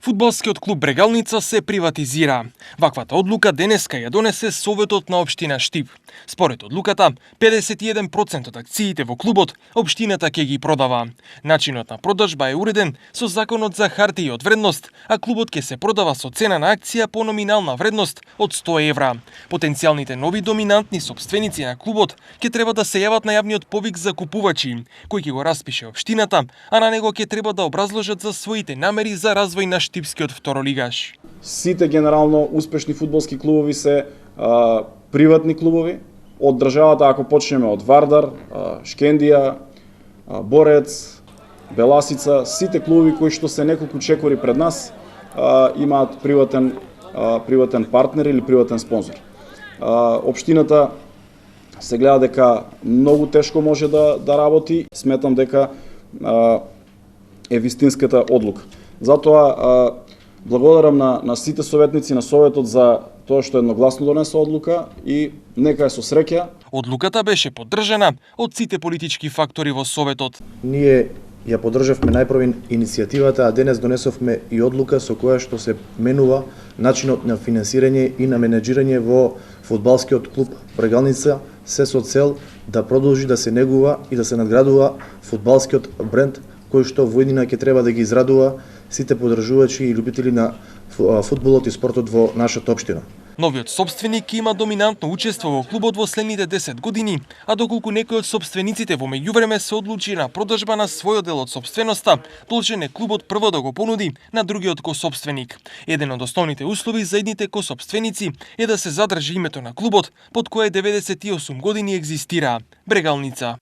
Фудбалскиот клуб Брегалница се приватизира. Ваквата одлука денеска ја донесе Советот на општина Штип. Според одлуката, 51% од акциите во клубот општината ќе ги продава. Начинот на продажба е уреден со Законот за хартии од вредност, а клубот ќе се продава со цена на акција по номинална вредност од 100 евра. Потенцијалните нови доминантни сопственици на клубот ќе треба да се јават на јавниот повик за купувачи, кој ќе го распише општината, а на него ќе треба да образложат за своите намери за развој на штипскиот второлигаш. Сите генерално успешни фудбалски клубови се приватни клубови. Од државата, ако почнеме од Вардар, Шкендија, Борец, Беласица, сите клубови кои што се неколку чекори пред нас имаат приватен партнер или приватен спонзор. Општината се гледа дека многу тешко може да работи. Сметам дека е вистинската одлука. Затоа благодарам на сите советници на Советот за тоа што едногласно донесе одлука и нека е со среќа. Одлуката беше поддржана од сите политички фактори во Советот. Ние ја поддржавме најпрво иницијативата, а денес донесовме и одлука со која што се менува начинот на финансирање и на менеджирање во фудбалскиот клуб Брегалница, се со цел да продолжи да се негува и да се надградува фудбалскиот бренд кој што во иднина ќе треба да ги израдува сите поддржувачи и љубители на фудбалот и спортот во нашата општина. Новиот собственик има доминантно учество во клубот во следните 10 години, а доколку некој од собствениците во меѓувреме се одлучи на продажба на својот дел од собственоста, должен е клубот прво да го понуди на другиот косопственик. Еден од основните услови за едните косопственици е да се задржи името на клубот, под кое 98 години екзистира Брегалница.